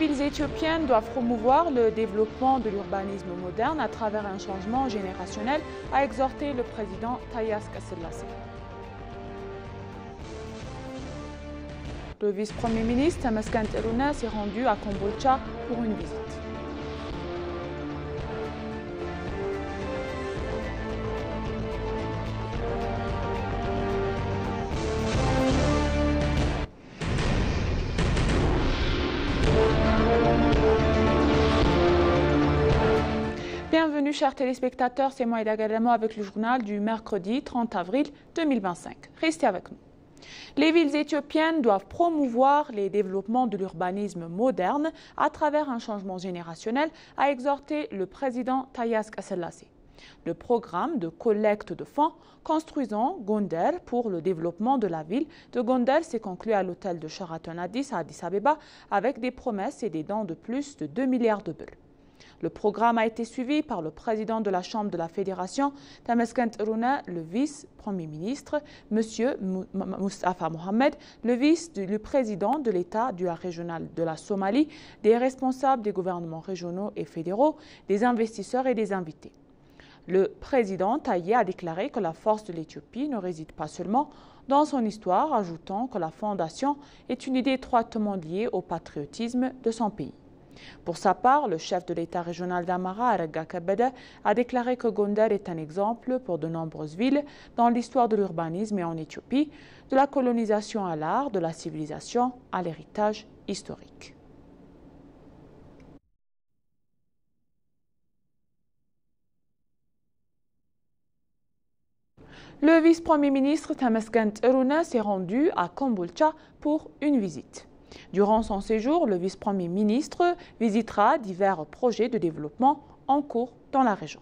villes éthiopiennes doivent promouvoir le développement de l'urbanisme moderne à travers un changement générationnel, a exhorté le président Taye Asselassie. Le vice-premier ministre Temesgen Terune s'est rendu à Kombolcha pour une visite. Bienvenue chers téléspectateurs, c'est moi Ida Gadamo avec le journal du mercredi 30 avril 2025. Restez avec nous. Les villes éthiopiennes doivent promouvoir les développements de l'urbanisme moderne à travers un changement générationnel, a exhorté le président Taye Asselassie. Le programme de collecte de fonds construisant Gondel pour le développement de la ville de Gondel s'est conclu à l'hôtel de Sheraton Addis à Addis Abeba avec des promesses et des dons de plus de 2 milliards de bulle. Le programme a été suivi par le président de la Chambre de la Fédération, Temesgen Terune, le vice-premier ministre, M. Mustafa Mohamed, le président de l'État du régional de la Somalie, des responsables des gouvernements régionaux et fédéraux, des investisseurs et des invités. Le président Taye a déclaré que la force de l'Éthiopie ne réside pas seulement dans son histoire, ajoutant que la fondation est une idée étroitement liée au patriotisme de son pays. Pour sa part, le chef de l'État régional d'Amara, Arega Kabede, a déclaré que Gondel est un exemple pour de nombreuses villes dans l'histoire de l'urbanisme et en Éthiopie, de la colonisation à l'art, de la civilisation à l'héritage historique. Le vice-premier ministre Temesgen Terune s'est rendu à Kombolcha pour une visite. Durant son séjour, le vice-premier ministre visitera divers projets de développement en cours dans la région.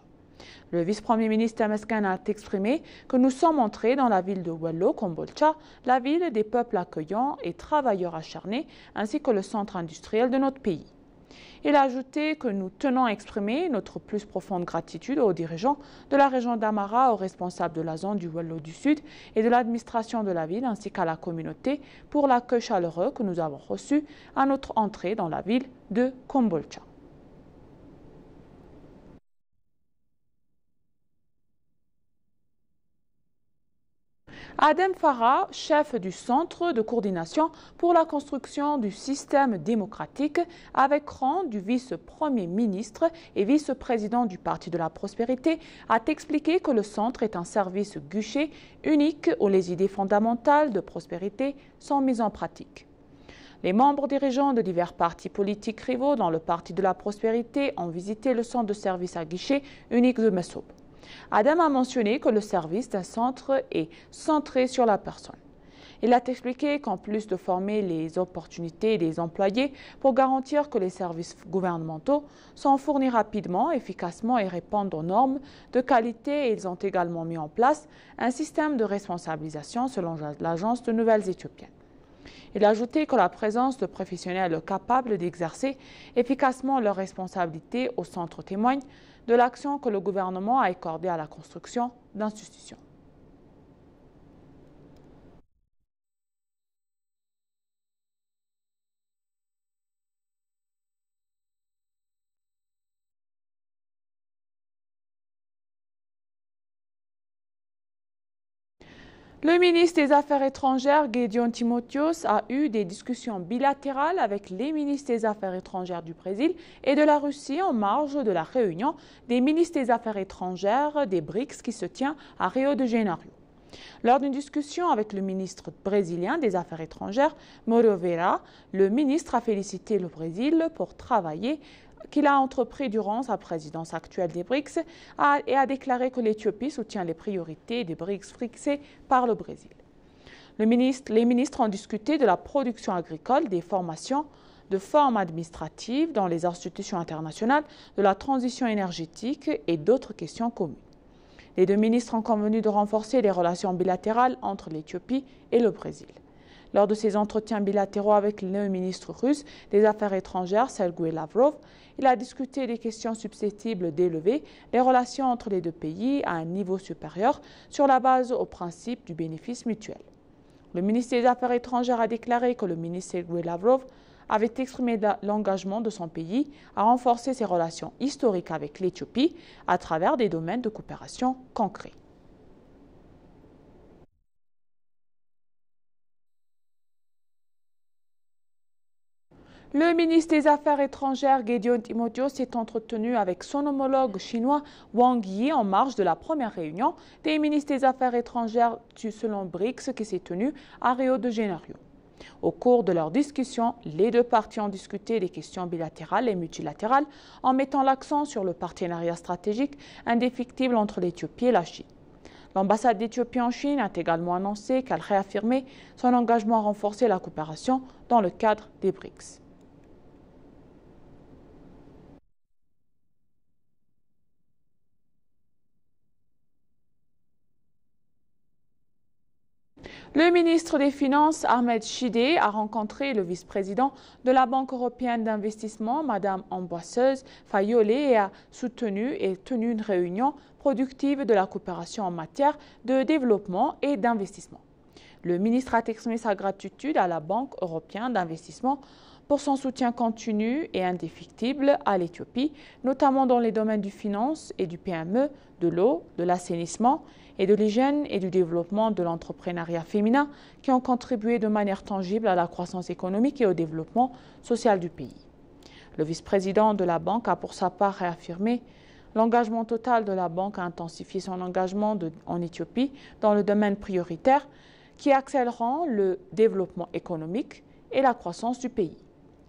Le vice-premier ministre Temesgen a exprimé que nous sommes entrés dans la ville de Wello, Kombolcha, la ville des peuples accueillants et travailleurs acharnés, ainsi que le centre industriel de notre pays. Il a ajouté que nous tenons à exprimer notre plus profonde gratitude aux dirigeants de la région d'Amara, aux responsables de la zone du Wello du Sud et de l'administration de la ville, ainsi qu'à la communauté pour l'accueil chaleureux que nous avons reçu à notre entrée dans la ville de Kombolcha. Adem Farah, chef du Centre de coordination pour la construction du système démocratique, avec rang du vice-premier ministre et vice-président du Parti de la Prospérité, a expliqué que le centre est un service guichet unique où les idées fondamentales de prospérité sont mises en pratique. Les membres dirigeants de divers partis politiques rivaux dans le Parti de la Prospérité ont visité le centre de service à guichet unique de Messoub. Adam a mentionné que le service d'un centre est centré sur la personne. Il a expliqué qu'en plus de former les opportunités des employés pour garantir que les services gouvernementaux sont fournis rapidement, efficacement et répondent aux normes de qualité, ils ont également mis en place un système de responsabilisation selon l'agence de nouvelles éthiopiennes. Il a ajouté que la présence de professionnels capables d'exercer efficacement leurs responsabilités au centre témoigne de l'action que le gouvernement a accordée à la construction d'institutions. Le ministre des Affaires étrangères, Gédéon Timotheos, a eu des discussions bilatérales avec les ministres des Affaires étrangères du Brésil et de la Russie en marge de la réunion des ministres des Affaires étrangères des BRICS qui se tient à Rio de Janeiro. Lors d'une discussion avec le ministre brésilien des Affaires étrangères, Mauro Vieira, le ministre a félicité le Brésil pour travailler qu'il a entrepris durant sa présidence actuelle des BRICS et a déclaré que l'Éthiopie soutient les priorités des BRICS fixées par le Brésil. Les ministres ont discuté de la production agricole, des formations, de formes administratives dans les institutions internationales, de la transition énergétique et d'autres questions communes. Les deux ministres ont convenu de renforcer les relations bilatérales entre l'Éthiopie et le Brésil. Lors de ses entretiens bilatéraux avec le ministre russe des Affaires étrangères, Sergei Lavrov, il a discuté des questions susceptibles d'élever les relations entre les deux pays à un niveau supérieur sur la base au principe du bénéfice mutuel. Le ministre des Affaires étrangères a déclaré que le ministre Sergei Lavrov avait exprimé l'engagement de son pays à renforcer ses relations historiques avec l'Éthiopie à travers des domaines de coopération concrets. Le ministre des Affaires étrangères, Gédéon Timotheo, s'est entretenu avec son homologue chinois Wang Yi en marge de la première réunion des ministres des Affaires étrangères selon BRICS qui s'est tenue à Rio de Janeiro. Au cours de leur discussion, les deux parties ont discuté des questions bilatérales et multilatérales en mettant l'accent sur le partenariat stratégique indéfectible entre l'Éthiopie et la Chine. L'ambassade d'Éthiopie en Chine a également annoncé qu'elle réaffirmait son engagement à renforcer la coopération dans le cadre des BRICS. Le ministre des Finances, Ahmed Shide, a rencontré le vice-président de la Banque européenne d'investissement, Mme Ambroise Fayole, et a soutenu et tenu une réunion productive de la coopération en matière de développement et d'investissement. Le ministre a exprimé sa gratitude à la Banque européenne d'investissement pour son soutien continu et indéfectible à l'Éthiopie, notamment dans les domaines du finance et du PME, de l'eau, de l'assainissement et de l'hygiène et du développement de l'entrepreneuriat féminin qui ont contribué de manière tangible à la croissance économique et au développement social du pays. Le vice-président de la Banque a pour sa part réaffirmé l'engagement total de la Banque à intensifier son engagement en Éthiopie dans le domaine prioritaire qui accéléreront le développement économique et la croissance du pays.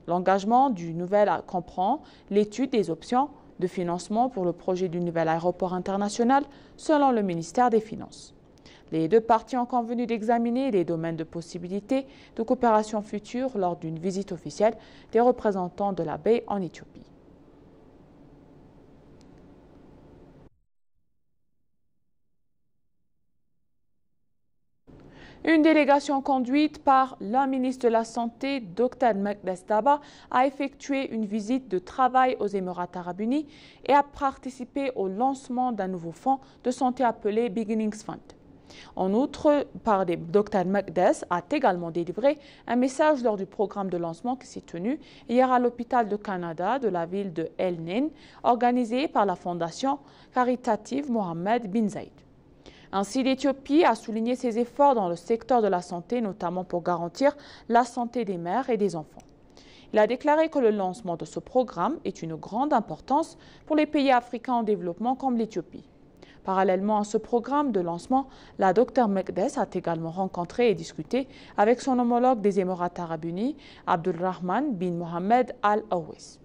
L'engagement du nouvel comprend l'étude des options de financement pour le projet du nouvel aéroport international selon le ministère des Finances. Les deux parties ont convenu d'examiner les domaines de possibilités de coopération future lors d'une visite officielle des représentants de la BEI en Éthiopie. Une délégation conduite par le ministre de la Santé, Dr Mekdes Daba, a effectué une visite de travail aux Émirats arabes unis et a participé au lancement d'un nouveau fonds de santé appelé Beginnings Fund. En outre, Dr Mekdes a également délivré un message lors du programme de lancement qui s'est tenu hier à l'hôpital de Canada de la ville de El Nin, organisé par la fondation caritative Mohammed bin Zayed. Ainsi, l'Éthiopie a souligné ses efforts dans le secteur de la santé, notamment pour garantir la santé des mères et des enfants. Il a déclaré que le lancement de ce programme est une grande importance pour les pays africains en développement comme l'Éthiopie. Parallèlement à ce programme de lancement, la Dr Mekdes a également rencontré et discuté avec son homologue des Émirats arabes unis, Abdulrahman bin Mohamed Al Awais.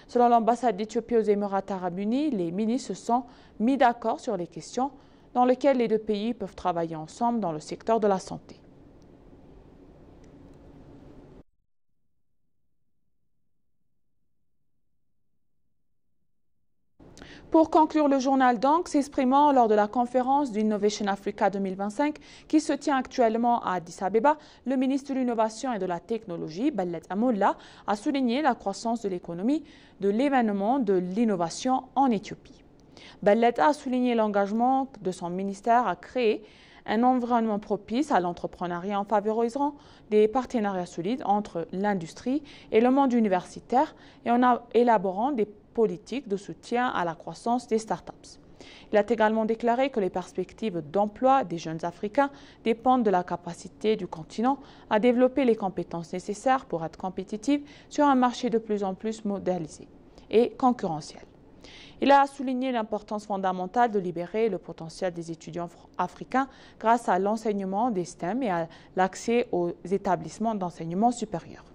Selon l'ambassade d'Éthiopie aux Émirats arabes unis, les ministres se sont mis d'accord sur les questions dans lesquelles les deux pays peuvent travailler ensemble dans le secteur de la santé. Pour conclure, le journal donc s'exprimant lors de la conférence d'Innovation Africa 2025 qui se tient actuellement à Addis Abeba, le ministre de l'Innovation et de la Technologie, Bellet Amolla, a souligné la croissance de l'économie de l'événement de l'innovation en Éthiopie. Bellet a souligné l'engagement de son ministère à créer un environnement propice à l'entrepreneuriat en favorisant des partenariats solides entre l'industrie et le monde universitaire et en élaborant des politiques de soutien à la croissance des startups. Il a également déclaré que les perspectives d'emploi des jeunes Africains dépendent de la capacité du continent à développer les compétences nécessaires pour être compétitifs sur un marché de plus en plus modernisé et concurrentiel. Il a souligné l'importance fondamentale de libérer le potentiel des étudiants africains grâce à l'enseignement des STEM et à l'accès aux établissements d'enseignement supérieur.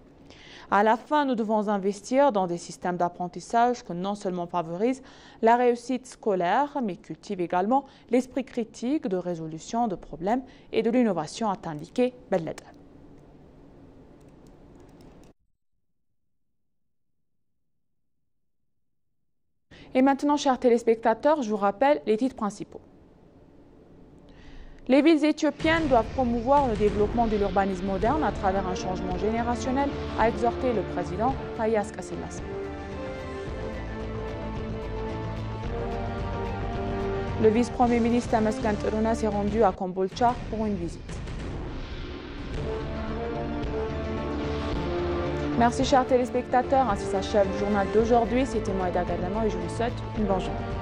À la fin, nous devons investir dans des systèmes d'apprentissage qui non seulement favorisent la réussite scolaire, mais cultivent également l'esprit critique de résolution de problèmes et de l'innovation, a indiqué Bellet. Et maintenant, chers téléspectateurs, je vous rappelle les titres principaux. Les villes éthiopiennes doivent promouvoir le développement de l'urbanisme moderne à travers un changement générationnel, a exhorté le président Haile Selassie. Le vice-premier ministre Temesgen Tirunet s'est rendu à Kombolcha pour une visite. Merci chers téléspectateurs, ainsi s'achève le journal d'aujourd'hui. C'était Moïda Gadamo et je vous souhaite une bonne journée.